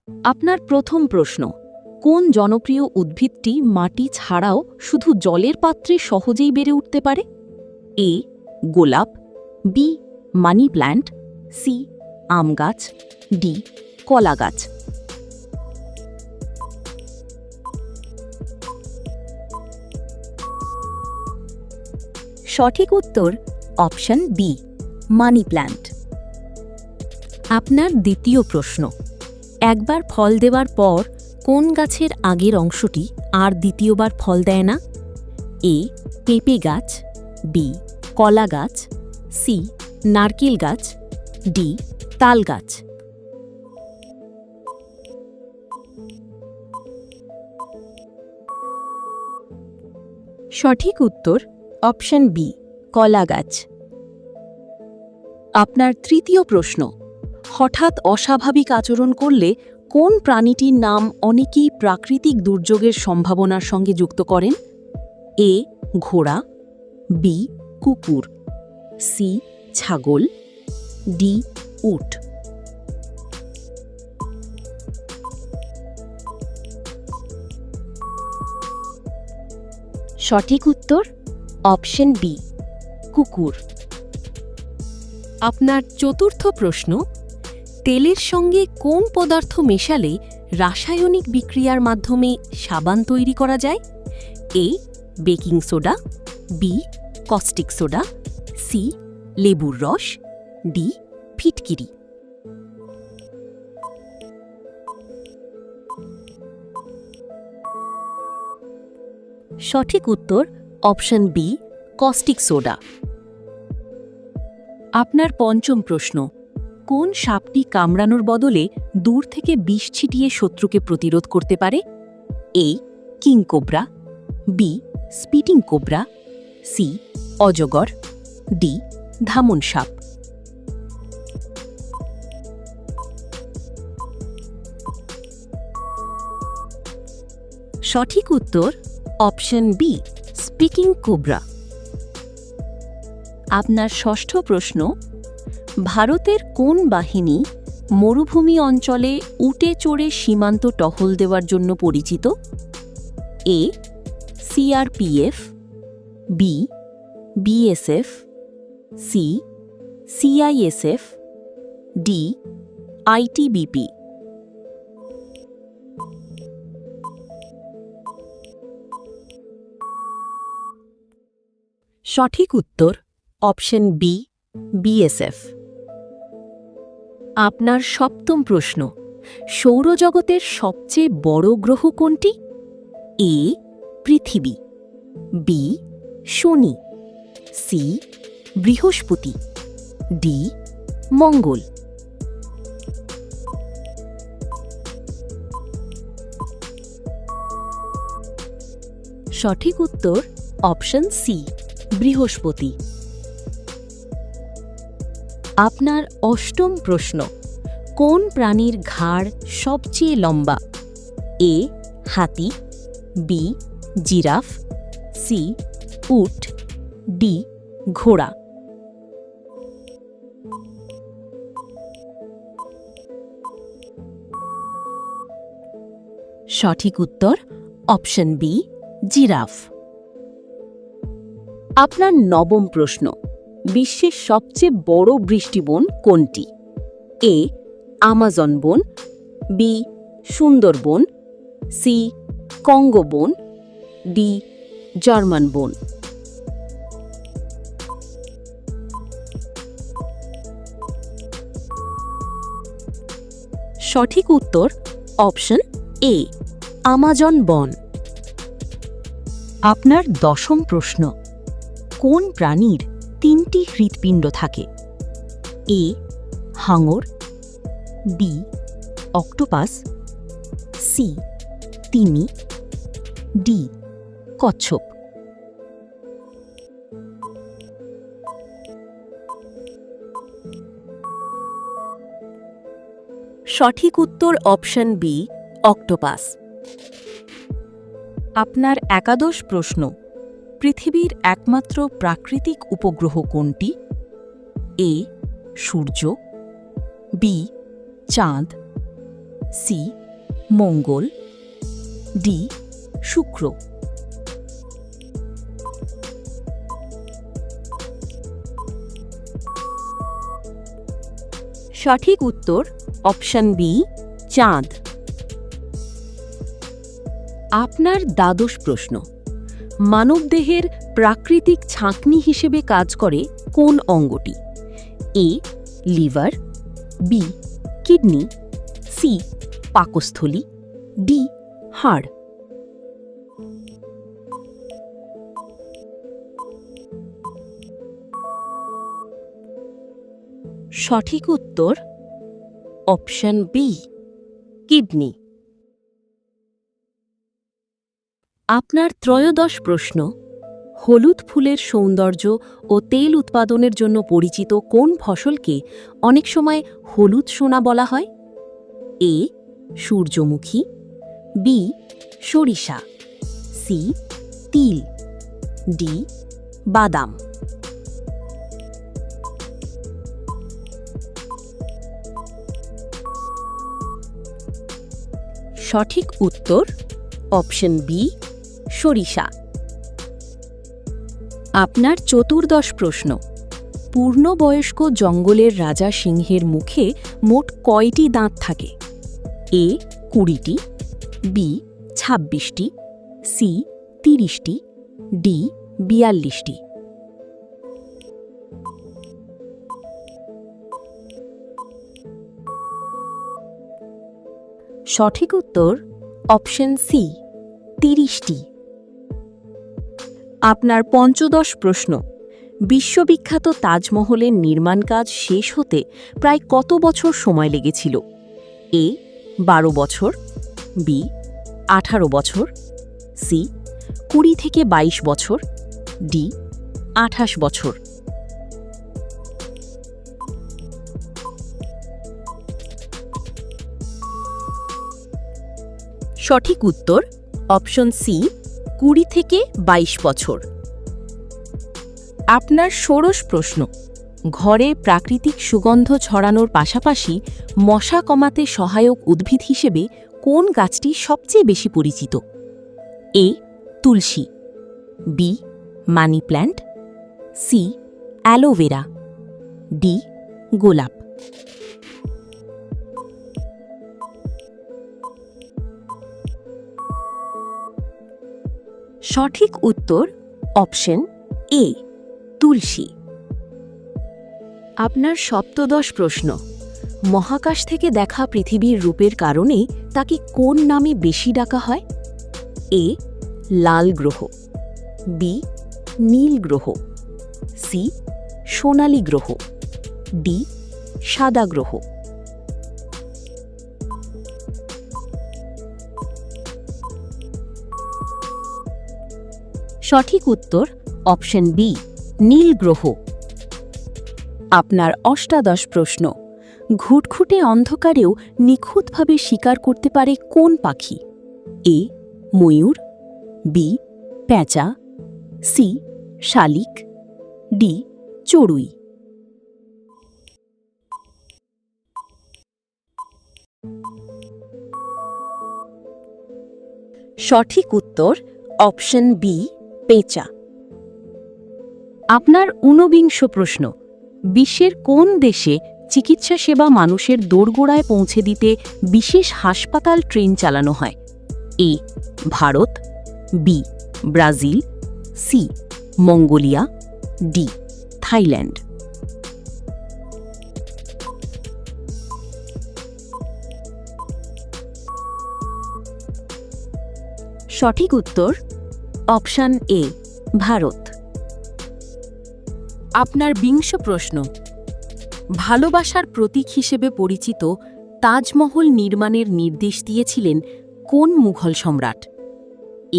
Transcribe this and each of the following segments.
আপনার প্রথম প্রশ্ন, কোন জনপ্রিয় উদ্ভিদটি মাটি ছাড়াও শুধু জলের পাত্রে সহজেই বেড়ে উঠতে পারে? এ গোলাপ, বি মানি প্ল্যান্ট, সি আম গাছ, ডি কলা গাছ। সঠিক উত্তর অপশন বি মানি প্ল্যান্ট। আপনার দ্বিতীয় প্রশ্ন, একবার ফল দেওয়ার পর কোন গাছের আগের অংশটি আর দ্বিতীয়বার ফল দেয় না? এ পেঁপে গাছ, বি কলা গাছ, সি নারকেল গাছ, ডি তাল গাছ। সঠিক উত্তর অপশন বি কলা গাছ। আপনার তৃতীয় প্রশ্ন, হঠাৎ অস্বাভাবিক আচরণ করলে কোন প্রাণীটির নাম অনেকেই প্রাকৃতিক দুর্যোগের সম্ভাবনার সঙ্গে যুক্ত করেন? এ ঘোড়া, বি কুকুর, সি ছাগল, ডি উট। সঠিক উত্তর অপশন বি কুকুর। আপনার চতুর্থ প্রশ্ন, তেলের সঙ্গে কোন পদার্থ মেশালে রাসায়নিক বিক্রিয়ার মাধ্যমে সাবান তৈরি করা যায়? A baking soda, B caustic soda, C লেবুর রস, ডি ফিটকিরি। সঠিক উত্তর অপশন বি কস্টিক সোডা। আপনার পঞ্চম প্রশ্ন, কোন সাপটি কামড়ানোর বদলে দূর থেকে বিষ ছিটিয়ে শত্রুকে প্রতিরোধ করতে পারে? A king cobra, B spitting cobra, C অজগর, ডি ধামন সাপ। সঠিক উত্তর অপশন বি স্পিকিং কোবরা। আপনার ষষ্ঠ প্রশ্ন, ভারতের কোন বাহিনী মরুভূমি অঞ্চলে উটে চড়ে সীমান্ত টহল দেওয়ার জন্য পরিচিত? A CRPF, B BSF, C CISF, D ITBP. সঠিক উত্তর অপশন বি বিএসএফ। আপনার সপ্তম প্রশ্ন, সৌরজগতের সবচেয়ে বড় গ্রহ কোনটি? এ পৃথিবী, বি শনি, সি বৃহস্পতি, ডি মঙ্গল। সঠিক উত্তর অপশন সি বৃহস্পতি। আপনার অষ্টম প্রশ্ন, কোন প্রাণীর ঘাড় সবচেয়ে লম্বা? এ হাতি, বি জিরাফ, সি উট, ডি ঘোড়া। সঠিক উত্তর অপশন বি জিরাফ। আপনার নবম প্রশ্ন, বিশ্বের সবচেয়ে বড় বৃষ্টিবন কোনটি? এ আমাজন বন, বি সুন্দরবন, সি কঙ্গো বন, ডি জার্মান বন। সঠিক উত্তর অপশন এ আমাজন বন। আপনার দশম প্রশ্ন, কোন প্রাণীর তিনটি হৃৎপিণ্ড থাকে? এ হাঙর, বি অক্টোপাস, সি তিমি, ডি কচ্ছপ। সঠিক উত্তর অপশন বি অক্টোপাস। আপনার একাদশ প্রশ্ন, পৃথিবীর একমাত্র প্রাকৃতিক উপগ্রহ কোনটি? এ সূর্য, বি চাঁদ, সি মঙ্গল, ডি শুক্র। সঠিক উত্তর অপশন বি চাঁদ। আপনার দ্বাদশ প্রশ্ন, মানবদেহের প্রাকৃতিক ছাঁকনি হিসেবে কাজ করে কোন অঙ্গটি? A liver, B kidney, C পাকস্থলী, ডি হাড়। সঠিক উত্তর অপশন বি কিডনি। আপনার ত্রয়োদশ প্রশ্ন, হলুদ ফুলের সৌন্দর্য ও তেল উৎপাদনের জন্য পরিচিত কোন ফসলকে অনেক সময় হলুদ সোনা বলা হয়? এ সূর্যমুখী, বি সরিষা, সি তিল, ডি বাদাম। সঠিক উত্তর অপশন বি সরিষা। আপনার চতুর্দশ প্রশ্ন, পূর্ণবয়স্ক জঙ্গলের রাজা সিংহের মুখে মোট কয়টি দাঁত থাকে? এ 20টি, বি 26টি, সি 30টি, ডি 42টি। সঠিক উত্তর অপশন সি 30টি। আপনার পঞ্চদশ প্রশ্ন, বিশ্ববিখ্যাত তাজমহলের নির্মাণ কাজ শেষ হতে প্রায় কত বছর সময় লেগেছিল? এ 12 বছর, বি 18 বছর, সি 20 থেকে 22 বছর, ডি 28 বছর। সঠিক উত্তর অপশন সি 20 থেকে 22 বছর। আপনার ষোড়শ প্রশ্ন, ঘরে প্রাকৃতিক সুগন্ধ ছড়ানোর পাশাপাশি মশা কমাতে সহায়ক উদ্ভিদ হিসেবে কোন গাছটি সবচেয়ে বেশি পরিচিত? এ তুলসী, B money plant, C aloe vera, D গোলাপ। সঠিক উত্তর অপশন এ তুলসী। আপনার সপ্তদশ প্রশ্ন, মহাকাশ থেকে দেখা পৃথিবীর রূপের কারণে তাকে কোন নামে বেশি ডাকা হয়? এ লাল গ্রহ, বি নীল গ্রহ, সি সোনালী গ্রহ, ডি সাদা গ্রহ। সঠিক উত্তর অপশন বি নীল গ্রহ। আপনার অষ্টাদশ প্রশ্ন, ঘুটঘুটে অন্ধকারেও নিখুঁতভাবে শিকার করতে পারে কোন পাখি? এ ময়ূর, বি পেঁচা, সি শালিক, ডি চড়ুই। সঠিক উত্তর অপশন বি পেঁচা। আপনার ঊনবিংশ প্রশ্ন, বিশ্বের কোন দেশে চিকিৎসা সেবা মানুষের দোরগোড়ায় পৌঁছে দিতে বিশেষ হাসপাতাল ট্রেন চালানো হয়? A Bharat, B Brazil, C Mongolia, D Thailand. সঠিক উত্তর অপশন এ ভারত। আপনার বিংশ প্রশ্ন, ভালোবাসার প্রতীক হিসেবে পরিচিত তাজমহল নির্মাণের নির্দেশ দিয়েছিলেন কোন মুঘল সম্রাট?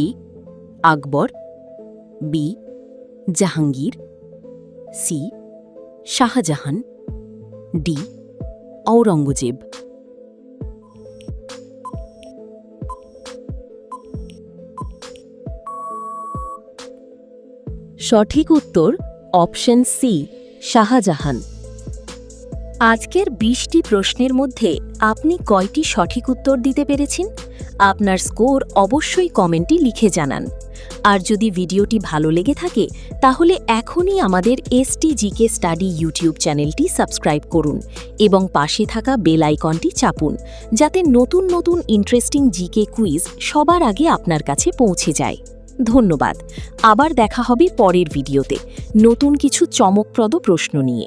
A Akbar, B Jahangir, C Shah Jahan, D Aurangzeb. সঠিক উত্তর অপশন সি শাহজাহান। আজকের ২০টি প্রশ্নের মধ্যে আপনি কয়টি সঠিক উত্তর দিতে পেরেছেন? আপনার স্কোর অবশ্যই কমেন্টে লিখে জানান। আর যদি ভিডিওটি ভালো লেগে থাকে তাহলে এখনই আমাদের এসটিজিকে স্টাডি ইউটিউব চ্যানেলটি সাবস্ক্রাইব করুন এবং পাশে থাকা বেল আইকনটি চাপুন, যাতে নতুন নতুন ইন্টারেস্টিং জিকে কুইজ সবার আগে আপনার কাছে পৌঁছে যায়। ধন্যবাদ। আবার দেখা হবে পরের ভিডিওতে নতুন কিছু চমকপ্রদ প্রশ্ন নিয়ে।